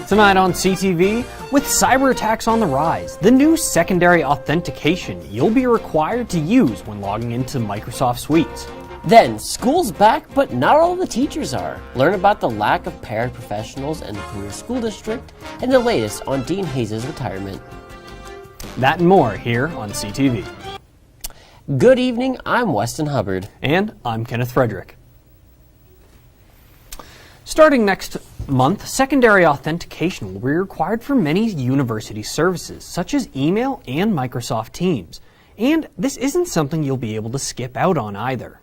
Tonight on CTV, with cyber attacks on the rise, the new secondary authentication you'll be required to use when logging into Microsoft Suites. Then, school's back, but not all the teachers are. Learn about the lack of paraprofessionals in the Poudre school district and the latest on Dean Hayes' retirement. That and more here on CTV. Good evening, I'm Weston Hubbard. And I'm Kenneth Frederick. Starting next month, secondary authentication will be required for many university services, such as email and Microsoft Teams. And this isn't something you'll be able to skip out on either.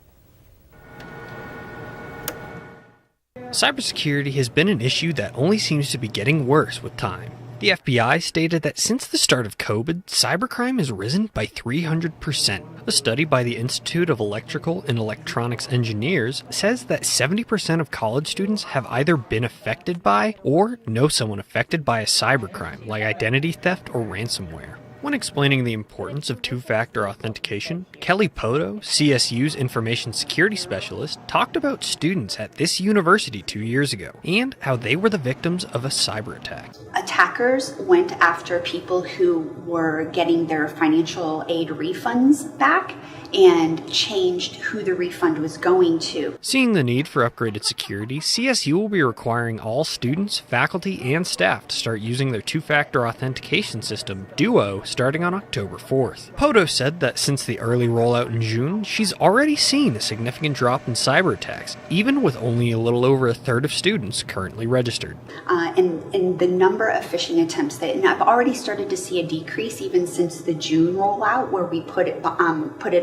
Cybersecurity has been an issue that only seems to be getting worse with time. The FBI stated that since the start of COVID, cybercrime has risen by 300%. A study by the Institute of Electrical and Electronics Engineers says that 70% of college students have either been affected by or know someone affected by a cybercrime, like identity theft or ransomware. When explaining the importance of two-factor authentication, Kelly Poudre, CSU's information security specialist, talked about students at this university 2 years ago and how they were the victims of a cyber attack. Attackers went after people who were getting their financial aid refunds back and changed who the refund was going to. Seeing the need for upgraded security, CSU will be requiring all students, faculty, and staff to start using their two-factor authentication system, Duo, starting on October 4th. Poudre said that since the early rollout in June, she's already seen a significant drop in cyber attacks, even with only a little over a third of students currently registered. And the number of phishing attempts, and I've already started to see a decrease even since the June rollout where we put it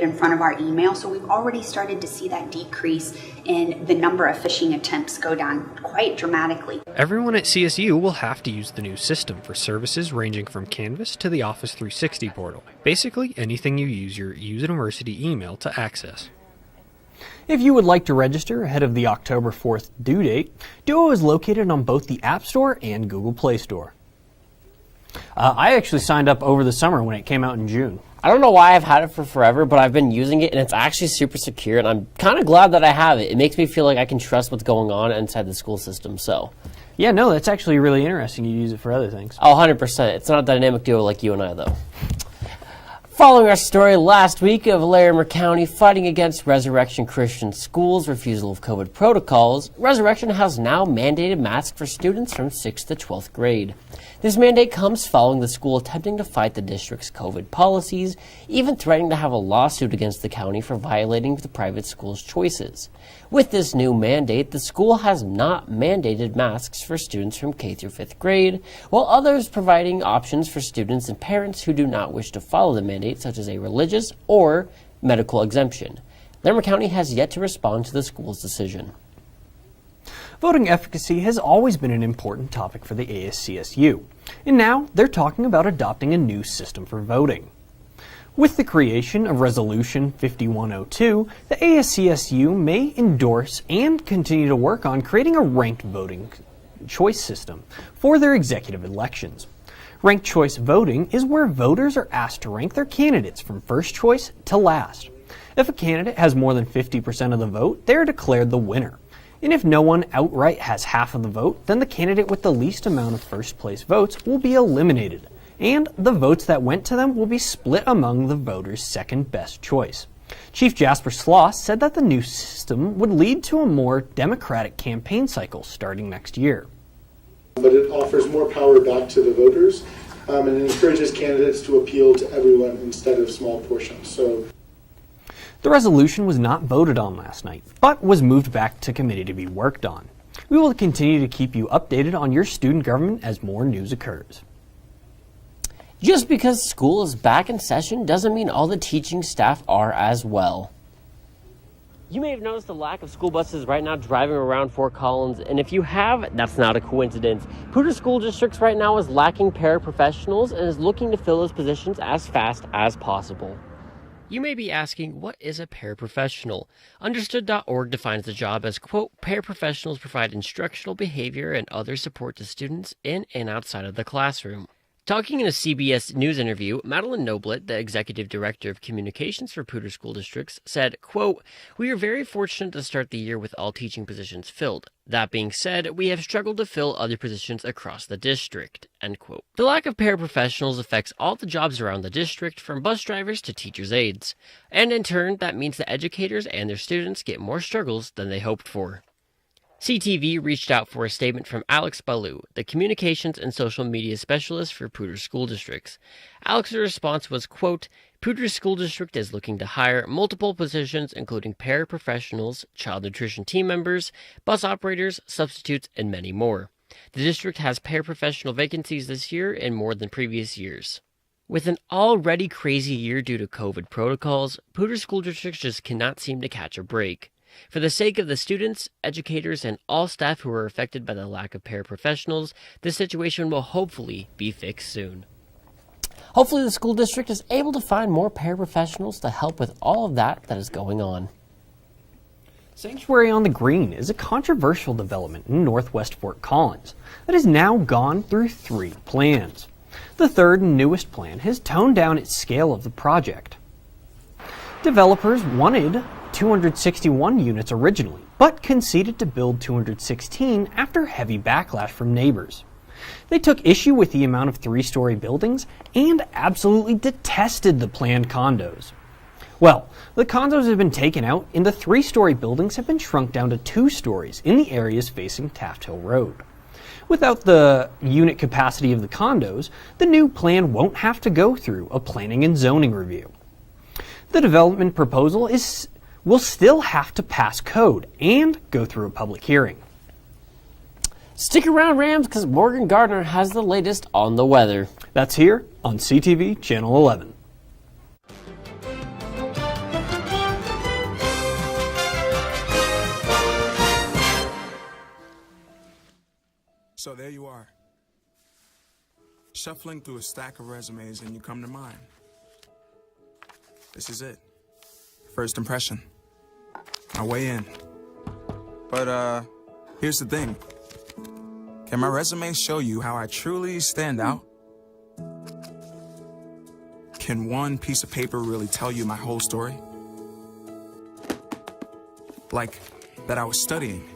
in front of our email. So we've already started to see that decrease in the number of phishing attempts go down quite dramatically. Everyone at CSU will have to use the new system for services ranging from Canvas to the Office 360 portal. Basically, anything you use your university email to access. If you would like to register ahead of the October 4th due date, Duo is located on both the App Store and Google Play Store. I actually signed up over the summer when it came out in June. I don't know why I've had it for forever, but I've been using it and it's actually super secure and I'm kind of glad that I have it. It makes me feel like I can trust what's going on inside the school system, so. Yeah, no, that's actually really interesting. You use it for other things. Oh, 100%. It's not a dynamic duo like you and I, though. Following our story last week of Larimer County fighting against Resurrection Christian School's refusal of COVID protocols, Resurrection has now mandated masks for students from 6th to 12th grade. This mandate comes following the school attempting to fight the district's COVID policies, even threatening to have a lawsuit against the county for violating the private school's choices. With this new mandate, the school has not mandated masks for students from K through 5th grade, while others providing options for students and parents who do not wish to follow the mandate, such as a religious or medical exemption. Larimer County has yet to respond to the school's decision. Voting efficacy has always been an important topic for the ASCSU, and now they're talking about adopting a new system for voting. With the creation of Resolution 5102, the ASCSU may endorse and continue to work on creating a ranked voting choice system for their executive elections. Ranked choice voting is where voters are asked to rank their candidates from first choice to last. If a candidate has more than 50% of the vote, they are declared the winner. And if no one outright has half of the vote, then the candidate with the least amount of first place votes will be eliminated, and the votes that went to them will be split among the voters' second best choice. Chief Jasper Sloss said that the new system would lead to a more democratic campaign cycle starting next year. But it offers more power back to the voters, and it encourages candidates to appeal to everyone instead of small portions. So, the resolution was not voted on last night, but was moved back to committee to be worked on. We will continue to keep you updated on your student government as more news occurs. Just because school is back in session doesn't mean all the teaching staff are as well. You may have noticed the lack of school buses right now driving around Fort Collins, and if you have, that's not a coincidence. Poudre School Districts right now is lacking paraprofessionals and is looking to fill those positions as fast as possible. You may be asking, what is a paraprofessional? Understood.org defines the job as, quote, paraprofessionals provide instructional behavior and other support to students in and outside of the classroom. Talking in a CBS News interview, Madeline Noblet, the executive director of communications for Poudre School Districts, said, quote, "We are very fortunate to start the year with all teaching positions filled. That being said, we have struggled to fill other positions across the district," end quote. The lack of paraprofessionals affects all the jobs around the district, from bus drivers to teachers' aides. And in turn, that means that educators and their students get more struggles than they hoped for. CTV reached out for a statement from Alex Ballou, the communications and social media specialist for Poudre School Districts. Alex's response was, quote, "Poudre School District is looking to hire multiple positions, including paraprofessionals, child nutrition team members, bus operators, substitutes, and many more. The district has paraprofessional vacancies this year and more than previous years." With an already crazy year due to COVID protocols, Poudre School Districts just cannot seem to catch a break. For the sake of the students, educators, and all staff who are affected by the lack of paraprofessionals, this situation will hopefully be fixed soon. Hopefully the school district is able to find more paraprofessionals to help with all of that is going on. Sanctuary on the Green is a controversial development in northwest Fort Collins that has now gone through 3 plans. The third and newest plan has toned down its scale of the project. Developers wanted 261 units originally, but conceded to build 216 after heavy backlash from neighbors. They took issue with the amount of 3-story buildings and absolutely detested the planned condos. Well, the condos have been taken out and the 3-story buildings have been shrunk down to 2 stories in the areas facing Taft Hill Road. Without the unit capacity of the condos, the new plan won't have to go through a planning and zoning review. The development proposal will still have to pass code and go through a public hearing. Stick around, Rams, because Morgan Gardner has the latest on the weather. That's here on CTV Channel 11. So there you are, shuffling through a stack of resumes and you come to mine. This is it. First impression. My way in. But here's the thing. Can my resume show you how I truly stand out? Can one piece of paper really tell you my whole story? Like that I was studying,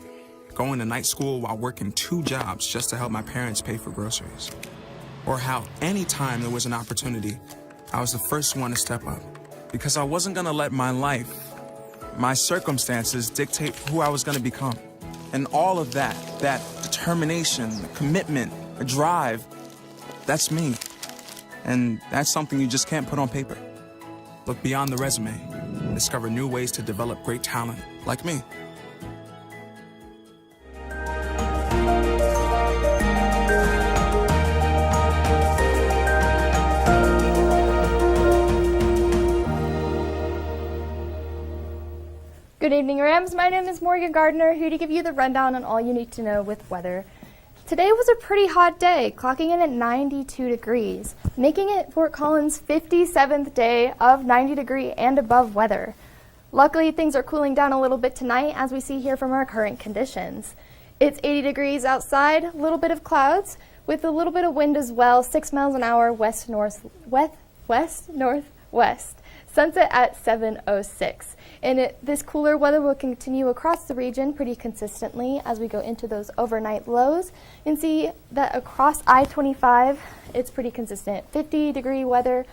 going to night school while working 2 jobs just to help my parents pay for groceries. Or how anytime there was an opportunity, I was the first one to step up. Because I wasn't gonna let my life, my circumstances dictate who I was gonna become. And all of that determination, commitment, drive, that's me. And that's something you just can't put on paper. Look beyond the resume and discover new ways to develop great talent like me. Good evening, Rams. My name is Morgan Gardner, here to give you the rundown on all you need to know with weather. Today was a pretty hot day, clocking in at 92 degrees, making it Fort Collins' 57th day of 90-degree and above weather. Luckily, things are cooling down a little bit tonight, as we see here from our current conditions. It's 80 degrees outside, a little bit of clouds, with a little bit of wind as well, 6 miles an hour west-northwest. Sunset at 7:06. And this cooler weather will continue across the region pretty consistently as we go into those overnight lows. You can see that across I-25, it's pretty consistent. 50-degree weather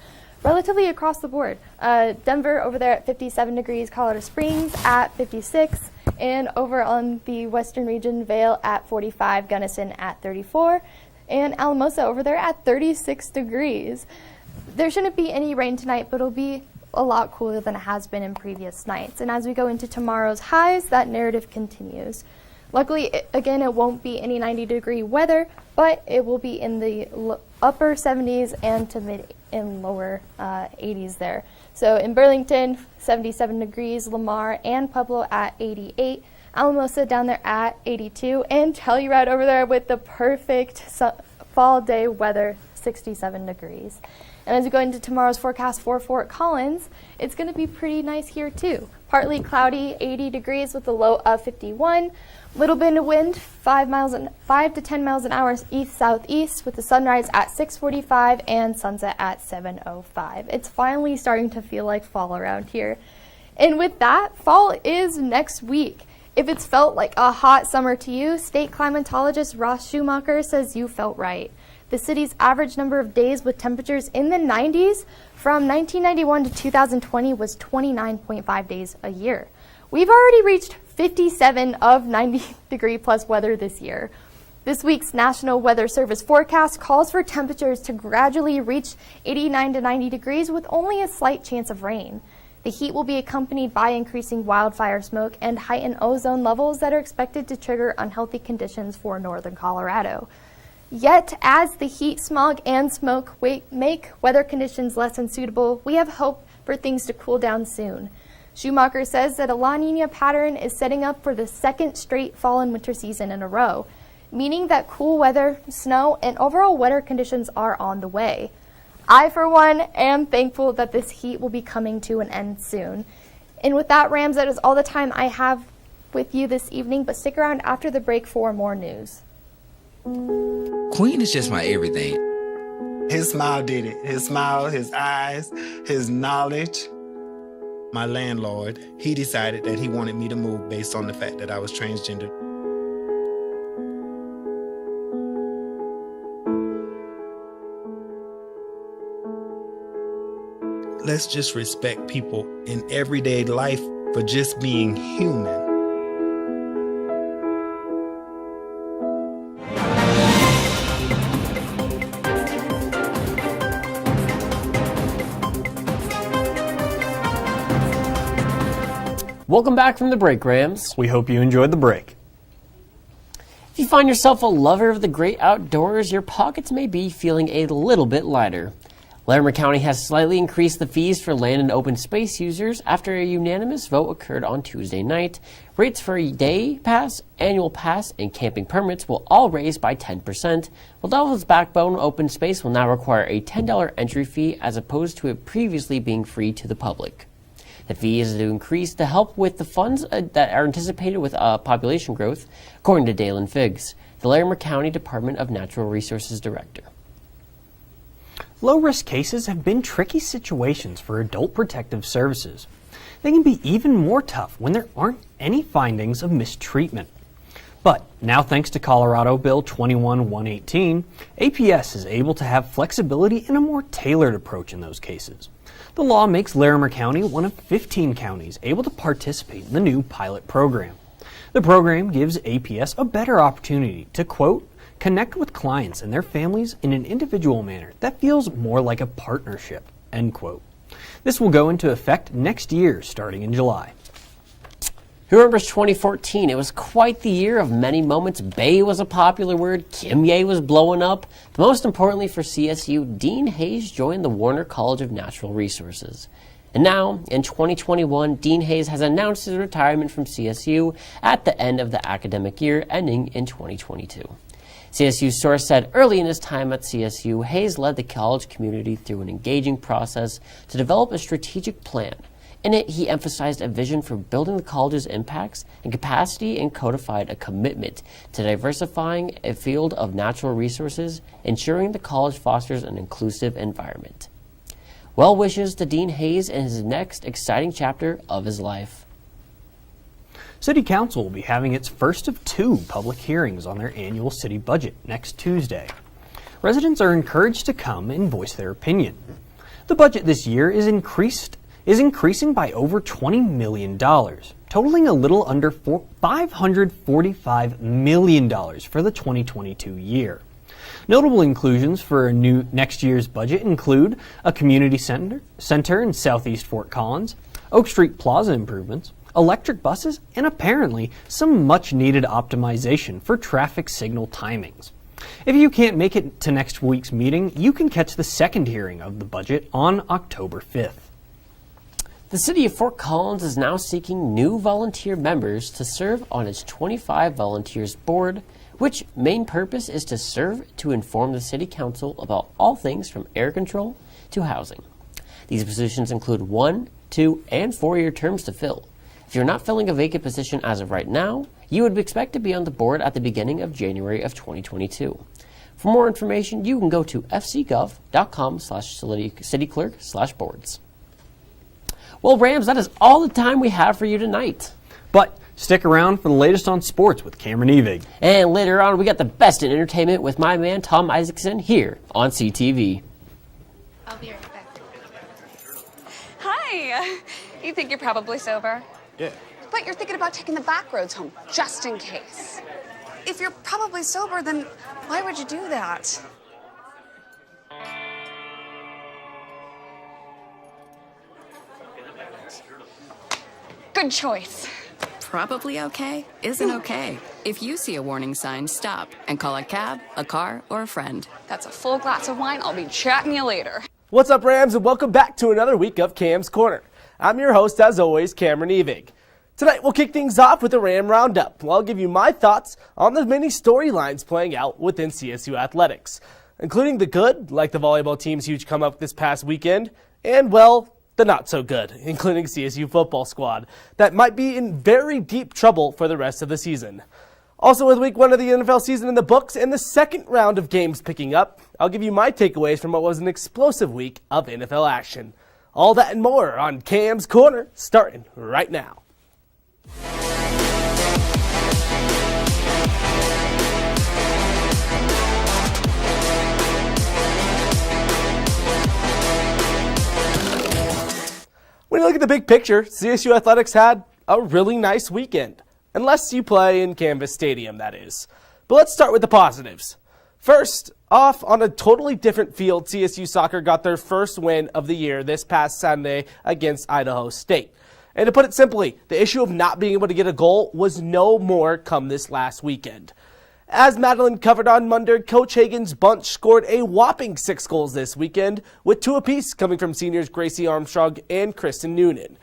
relatively across the board. Denver over there at 57 degrees, Colorado Springs at 56, and over on the western region, Vail at 45, Gunnison at 34, and Alamosa over there at 36 degrees. There shouldn't be any rain tonight, but it'll be a lot cooler than it has been in previous nights. And as we go into tomorrow's highs, that narrative continues. Luckily, again, it won't be any 90-degree weather, but it will be in the upper 70s and to mid and lower 80s there. So in Burlington, 77 degrees, Lamar and Pueblo at 88, Alamosa down there at 82, and Telluride over there with the perfect fall day weather, 67 degrees. And as we go into tomorrow's forecast for Fort Collins, it's going to be pretty nice here too. Partly cloudy, 80 degrees with a low of 51. Little bit of wind, 5 to 10 miles an hour east-southeast, with the sunrise at 6:45 and sunset at 7:05. It's finally starting to feel like fall around here. And with that, fall is next week. If it's felt like a hot summer to you, state climatologist Ross Schumacher says you felt right. The city's average number of days with temperatures in the 90s from 1991 to 2020 was 29.5 days a year. We've already reached 57 of 90-degree plus weather this year. This week's National Weather Service forecast calls for temperatures to gradually reach 89 to 90 degrees with only a slight chance of rain. The heat will be accompanied by increasing wildfire smoke and heightened ozone levels that are expected to trigger unhealthy conditions for northern Colorado. Yet, as the heat, smog, and smoke make weather conditions less unsuitable, we have hope for things to cool down soon. Schumacher says that a La Nina pattern is setting up for the second straight fall and winter season in a row, meaning that cool weather, snow, and overall wetter conditions are on the way. I, for one, am thankful that this heat will be coming to an end soon. And with that, Rams, that is all the time I have with you this evening, but stick around after the break for more news. Queen is just my everything. His smile did it. His smile, his eyes, his knowledge. My landlord, he decided that he wanted me to move based on the fact that I was transgender. Let's just respect people in everyday life for just being human. Welcome back from the break, Rams. We hope you enjoyed the break. If you find yourself a lover of the great outdoors, your pockets may be feeling a little bit lighter. Larimer County has slightly increased the fees for land and open space users after a unanimous vote occurred on Tuesday night. Rates for a day pass, annual pass, and camping permits will all raise by 10%, while Devil's Backbone open space will now require a $10 entry fee as opposed to it previously being free to the public. The fee is to increase to help with the funds that are anticipated with population growth, according to Dalen Figgs, the Larimer County Department of Natural Resources Director. Low-risk cases have been tricky situations for adult protective services. They can be even more tough when there aren't any findings of mistreatment. But now, thanks to Colorado Bill 21-118, APS is able to have flexibility and a more tailored approach in those cases. The law makes Larimer County one of 15 counties able to participate in the new pilot program. The program gives APS a better opportunity to, quote, connect with clients and their families in an individual manner that feels more like a partnership, end quote. This will go into effect next year, starting in July. Who remembers 2014? It was quite the year of many moments. Bay was a popular word. Kimye was blowing up. But most importantly for CSU, Dean Hayes joined the Warner College of Natural Resources. And now, in 2021, Dean Hayes has announced his retirement from CSU at the end of the academic year, ending in 2022. CSU source said early in his time at CSU, Hayes led the college community through an engaging process to develop a strategic plan. In it, he emphasized a vision for building the college's impacts and capacity and codified a commitment to diversifying a field of natural resources, ensuring the college fosters an inclusive environment. Well wishes to Dean Hayes in his next exciting chapter of his life. City Council will be having its first of 2 public hearings on their annual city budget next Tuesday. Residents are encouraged to come and voice their opinion. The budget this year is increasing by over $20 million, totaling a little under $545 million for the 2022 year. Notable inclusions for next year's budget include a community center in southeast Fort Collins, Oak Street Plaza improvements, electric buses, and apparently some much-needed optimization for traffic signal timings. If you can't make it to next week's meeting, you can catch the second hearing of the budget on October 5th. The city of Fort Collins is now seeking new volunteer members to serve on its 25 volunteers board, which main purpose is to serve to inform the City Council about all things from air control to housing. These positions include 1, 2, and 4-year terms to fill. If you're not filling a vacant position as of right now, you would expect to be on the board at the beginning of January of 2022. For more information, you can go to fcgov.com/cityclerk/boards. Well, Rams, that is all the time we have for you tonight. But stick around for the latest on sports with Cameron Evig. And later on, we got the best in entertainment with my man Tom Isaacson here on CTV. I'll be right back. Hi. You think you're probably sober? Yeah. But you're thinking about taking the back roads home, just in case. If you're probably sober, then why would you do that? Good choice. Probably okay isn't okay. If you see a warning sign, stop and call a cab, a car, or a friend. That's a full glass of wine. I'll be chatting you later. What's up, Rams, and welcome back to another week of Cam's Corner. I'm your host, as always, Cameron Evig. Tonight, we'll kick things off with a Ram Roundup. I'll give you my thoughts on the many storylines playing out within CSU athletics, including the good, like the volleyball team's huge come-up this past weekend, and, well, the not-so-good, including CSU football squad, that might be in very deep trouble for the rest of the season. Also, with week 1 of the NFL season in the books and the second round of games picking up, I'll give you my takeaways from what was an explosive week of NFL action. All that and more on Cam's Corner, starting right now. When you look at the big picture, CSU Athletics had a really nice weekend. Unless you play in Canvas Stadium, that is. But let's start with the positives. First off, on a totally different field, CSU Soccer got their first win of the year this past Sunday against Idaho State. And to put it simply, the issue of not being able to get a goal was no more come this last weekend. As Madeline covered on Monday, Coach Hagan's bunch scored a whopping 6 goals this weekend, with 2 apiece coming from seniors Gracie Armstrong and Kristen Noonan.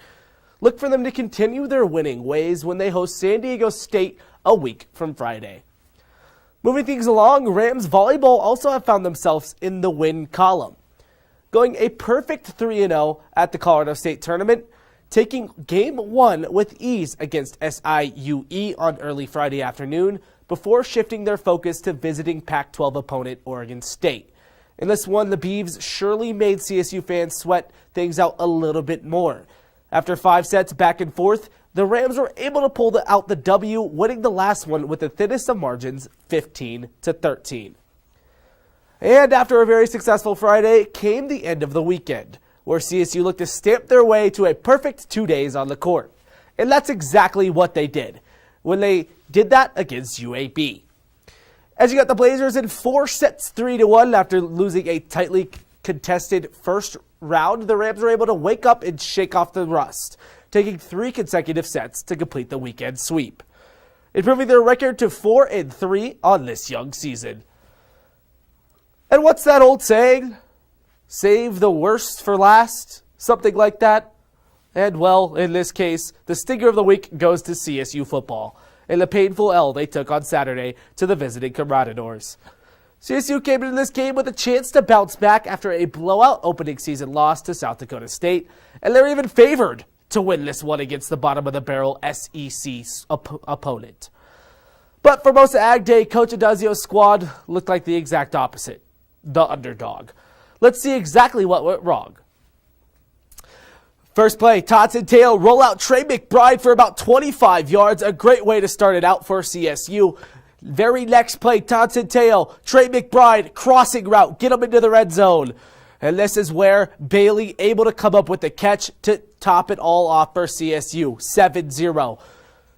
Look for them to continue their winning ways when they host San Diego State a week from Friday. Moving things along, Rams volleyball also have found themselves in the win column, going a perfect 3-0 at the Colorado State tournament, taking Game 1 with ease against SIUE on early Friday afternoon before shifting their focus to visiting Pac-12 opponent Oregon State. In this one, the Beavs surely made CSU fans sweat things out a little bit more. After 5 sets back and forth, the Rams were able to pull out the W, winning the last one with the thinnest of margins, 15-13. And after a very successful Friday came the end of the weekend, where CSU looked to stamp their way to a perfect 2 days on the court. And that's exactly what they did when they did that against UAB. As you got the Blazers in 4 sets, 3-1 after losing a tightly contested first round, the Rams were able to wake up and shake off the rust, taking 3 consecutive sets to complete the weekend sweep, improving their record to 4-3 on this young season. And what's that old saying? Save the worst for last? Something like that. And well, in this case, the stinger of the week goes to CSU football in the painful L they took on Saturday to the visiting Comradors. CSU came into this game with a chance to bounce back after a blowout opening season loss to South Dakota State, and they're even favored to win this one against the bottom-of-the-barrel SEC opponent. But for most of Ag Day, Coach Adazio's squad looked like the exact opposite, the underdog. Let's see exactly what went wrong. First play, Tots and Tail roll out Trey McBride for about 25 yards, a great way to start it out for CSU. Very next play, Tots and Tail, Trey McBride, crossing route, get him into the red zone. And this is where Bailey able to come up with the catch to top it all off for CSU, 7-0.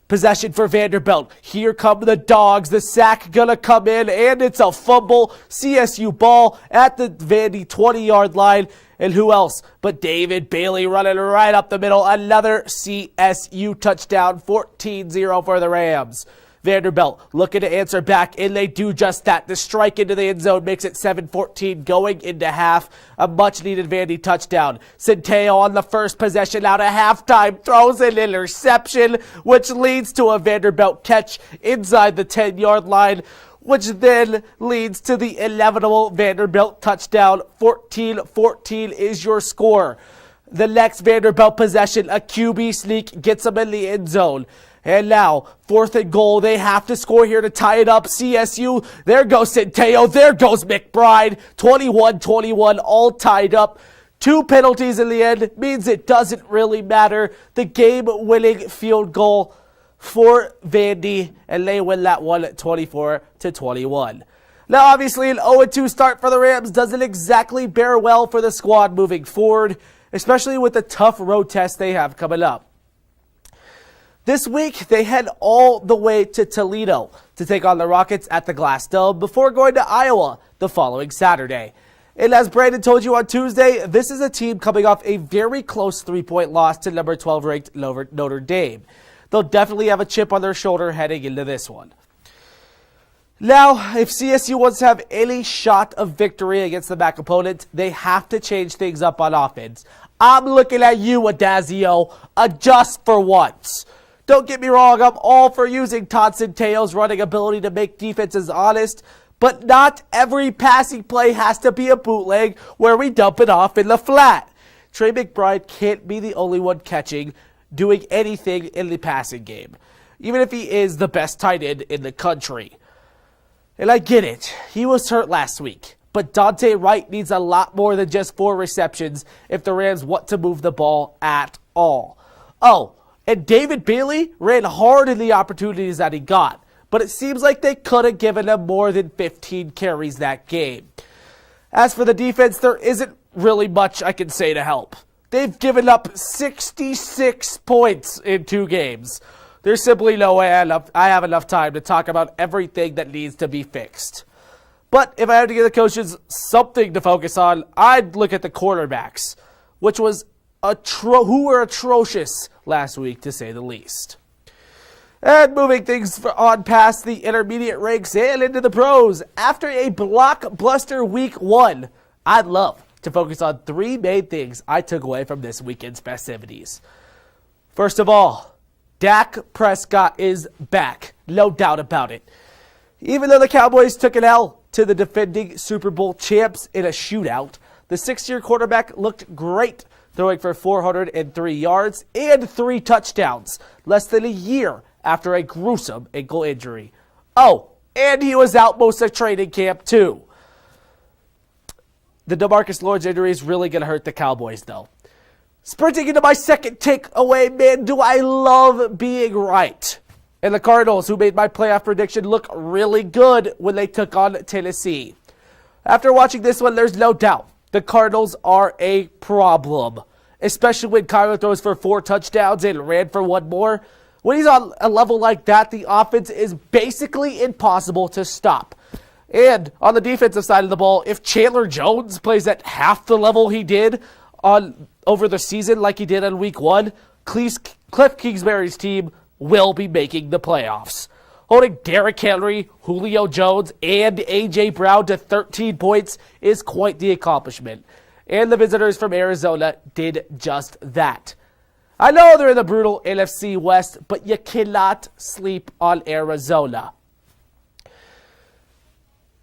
Possession for Vanderbilt. Here come the Dogs. The sack gonna come in, and it's a fumble. CSU ball at the Vandy 20-yard line. And who else but David Bailey running right up the middle. Another CSU touchdown, 14-0 for the Rams. Vanderbilt looking to answer back, and they do just that. The strike into the end zone makes it 7-14 going into half. A much-needed Vandy touchdown. Centeo on the first possession out of halftime throws an interception, which leads to a Vanderbilt catch inside the 10-yard line. which then leads to the inevitable Vanderbilt touchdown. 14-14 is your score. The next Vanderbilt possession, a QB sneak gets them in the end zone. And now, 4th and goal, they have to score here to tie it up. CSU, there goes Centeo, there goes McBride. 21-21, all tied up. 2 penalties in the end means it doesn't really matter. The game-winning field goal for Vandy, and they win that one 24-21. Now, obviously, an 0-2 start for the Rams doesn't exactly bear well for the squad moving forward, especially with the tough road test they have coming up. This week, they head all the way to Toledo to take on the Rockets at the Glass Dome before going to Iowa the following Saturday. And as Brandon told you on Tuesday, this is a team coming off a very close 3-point loss to number 12 ranked Notre Dame. They'll definitely have a chip on their shoulder heading into this one. Now, if CSU wants to have any shot of victory against the MAC opponent, they have to change things up on offense. I'm looking at you, Adazio. Adjust for once. Don't get me wrong, I'm all for using Todd Centeo's running ability to make defenses honest, but not every passing play has to be a bootleg where we dump it off in the flat. Trey McBride can't be the only one doing anything in the passing game, even if he is the best tight end in the country. And I get it, he was hurt last week, but Dante Wright needs a lot more than just 4 receptions if the Rams want to move the ball at all. Oh, and David Bailey ran hard in the opportunities that he got, but it seems like they could have given him more than 15 carries that game. As for the defense, there isn't really much I can say to help. They've given up 66 points in 2 games. There's simply no way I have enough time to talk about everything that needs to be fixed. But if I had to give the coaches something to focus on, I'd look at the quarterbacks, which was who were atrocious last week, to say the least. And moving things on past the intermediate ranks and into the pros, after a blockbuster week 1, I'd love to focus on 3 main things I took away from this weekend's festivities. First of all, Dak Prescott is back, no doubt about it. Even though the Cowboys took an L to the defending Super Bowl champs in a shootout, the 6-year quarterback looked great, throwing for 403 yards and 3 touchdowns, less than a year after a gruesome ankle injury. Oh, and he was out most of training camp too. The DeMarcus Lawrence injury is really going to hurt the Cowboys, though. Sprinting into my second takeaway, man, do I love being right. And the Cardinals, who made my playoff prediction look really good when they took on Tennessee. After watching this one, there's no doubt the Cardinals are a problem, especially when Kyler throws for 4 touchdowns and ran for 1 more. When he's on a level like that, the offense is basically impossible to stop. And on the defensive side of the ball, if Chandler Jones plays at half the level he did over the season like he did on week 1, Cliff Kingsbury's team will be making the playoffs. Holding Derrick Henry, Julio Jones, and A.J. Brown to 13 points is quite the accomplishment. And the visitors from Arizona did just that. I know they're in the brutal NFC West, but you cannot sleep on Arizona.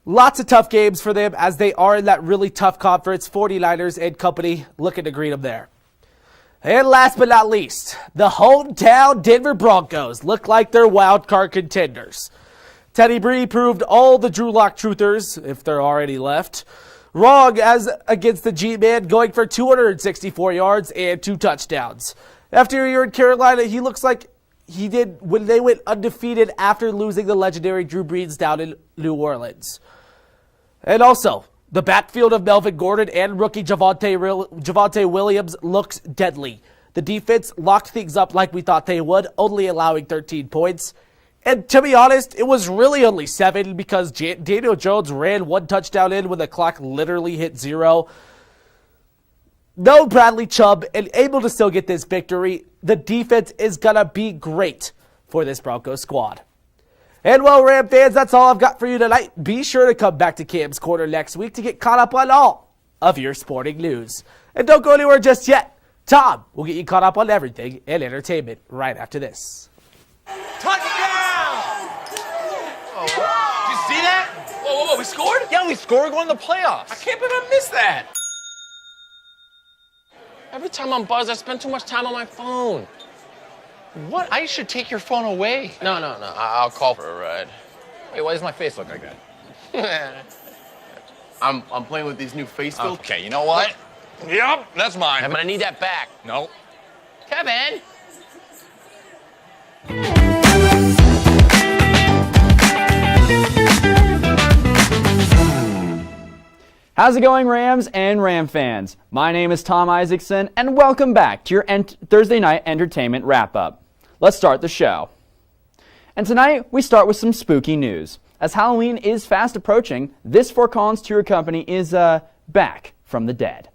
Lots of tough games for them as they are in that really tough conference. 49ers and company looking to greet them there. And last but not least, the hometown Denver Broncos look like they're wild card contenders. Teddy Bree proved all the Drew Lock truthers, if there are any left, wrong as against the G-Man, going for 264 yards and 2 touchdowns. After a year in Carolina, he looks like he did when they went undefeated after losing the legendary Drew Brees down in New Orleans. And also, the backfield of Melvin Gordon and rookie Javonte Williams looks deadly. The defense locked things up like we thought they would, only allowing 13 points. And to be honest, it was really only 7 because Daniel Jones ran 1 touchdown in when the clock literally hit 0. No Bradley Chubb and able to still get this victory. The defense is going to be great for this Broncos squad. And well, Ram fans, that's all I've got for you tonight. Be sure to come back to Cam's Corner next week to get caught up on all of your sporting news. And don't go anywhere just yet. Tom will get you caught up on everything and entertainment right after this. Touchdown! Oh, did you see that? we scored? Yeah, we scored. We're going to the playoffs. I can't believe I missed that. Every time I'm buzzed, I spend too much time on my phone. What? I should take your phone away. No. I'll call for a ride. Wait, why does my face look like that? I'm playing with these new face filters. Okay, you know what? Yep, that's mine. I'm gonna need that back. No. Kevin! How's it going, Rams and Ram fans? My name is Tom Isaacson, and welcome back to your Thursday night entertainment wrap-up. Let's start the show. And tonight, we start with some spooky news. As Halloween is fast approaching, this Fort Collins Tour Company is, back from the dead.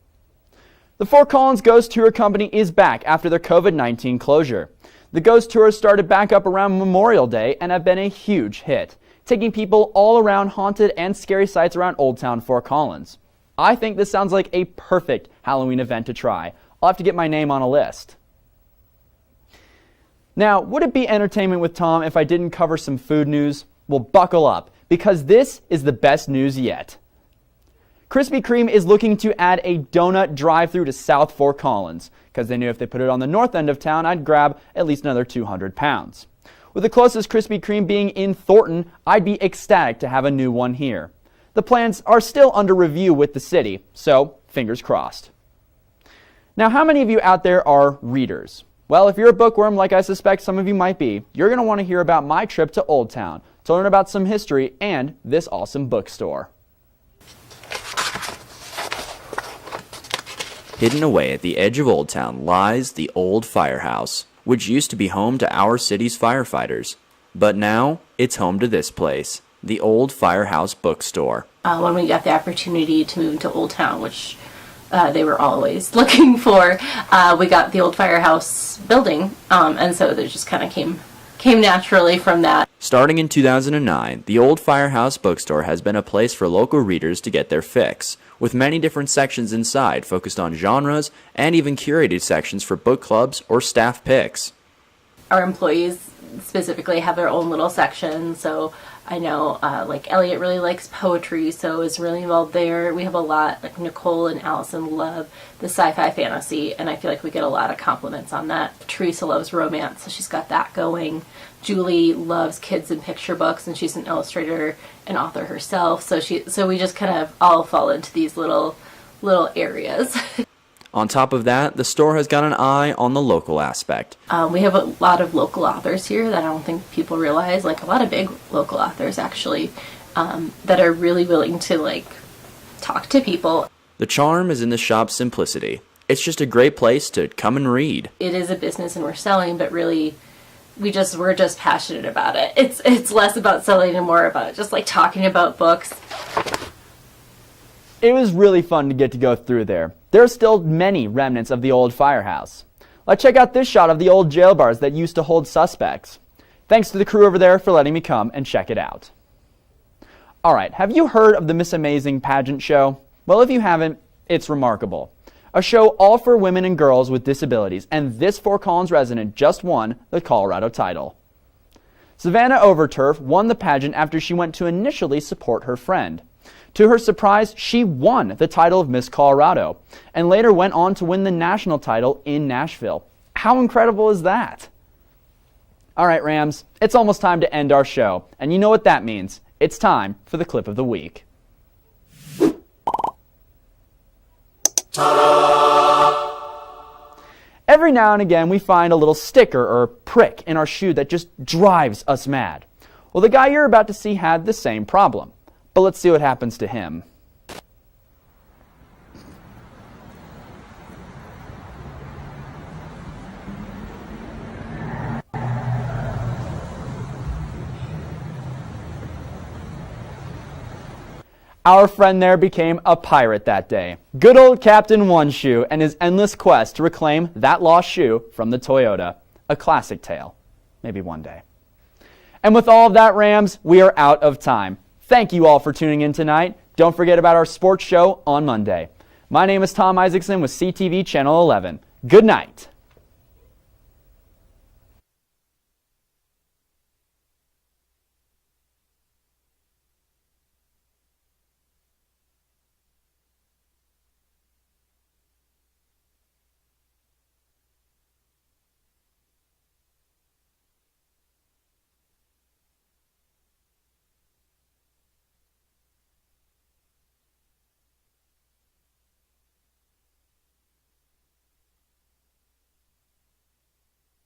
The Fort Collins Ghost Tour Company is back after their COVID-19 closure. The Ghost Tours started back up around Memorial Day and have been a huge hit, taking people all around haunted and scary sites around Old Town Fort Collins. I think this sounds like a perfect Halloween event to try. I'll have to get my name on a list. Now, would it be entertainment with Tom if I didn't cover some food news? Well, buckle up, because this is the best news yet. Krispy Kreme is looking to add a donut drive-thru to South Fort Collins, because they knew if they put it on the north end of town, I'd grab at least another 200 pounds. With the closest Krispy Kreme being in Thornton, I'd be ecstatic to have a new one here. The plans are still under review with the city, so fingers crossed. Now, how many of you out there are readers? Well, if you're a bookworm like I suspect some of you might be, you're going to want to hear about my trip to Old Town to learn about some history and this awesome bookstore. Hidden away at the edge of Old Town lies the old firehouse, which used to be home to our city's firefighters. But now, it's home to this place, the Old Firehouse Bookstore. When we got the opportunity to move into Old Town, which they were always looking for, we got the Old Firehouse building, and so it just kind of came naturally from that. Starting in 2009, the Old Firehouse Bookstore has been a place for local readers to get their fix, with many different sections inside focused on genres and even curated sections for book clubs or staff picks. Our employees specifically have their own little section, so I know like Elliot really likes poetry, so is really involved there. We have a lot, like Nicole and Allison love the sci-fi fantasy, and I feel like we get a lot of compliments on that. Teresa loves romance, so she's got that going. Julie loves kids and picture books, and she's an illustrator and author herself, so we just kind of all fall into these little areas. On top of that, the store has got an eye on the local aspect. We have a lot of local authors here that I don't think people realize, like a lot of big local authors actually, that are really willing to like talk to people. The charm is in the shop's simplicity. It's just a great place to come and read. It is a business and we're selling, but really we're just passionate about it. It's less about selling and more about just like talking about books. It was really fun to get to go through there. There are still many remnants of the old firehouse. Let's check out this shot of the old jail bars that used to hold suspects. Thanks to the crew over there for letting me come and check it out. Alright, have you heard of the Miss Amazing pageant show? Well, if you haven't, it's remarkable. A show all for women and girls with disabilities, and this Fort Collins resident just won the Colorado title. Savannah Overturf won the pageant after she went to initially support her friend. To her surprise, she won the title of Miss Colorado, and later went on to win the national title in Nashville. How incredible is that? All right, Rams, it's almost time to end our show, and you know what that means. It's time for the clip of the week. Every now and again, we find a little sticker or prick in our shoe that just drives us mad. Well, the guy you're about to see had the same problem. But let's see what happens to him. Our friend there became a pirate that day. Good old Captain One Shoe and his endless quest to reclaim that lost shoe from the Toyota. A classic tale. Maybe one day. And with all of that, Rams, we are out of time. Thank you all for tuning in tonight. Don't forget about our sports show on Monday. My name is Tom Isaacson with CTV Channel 11. Good night.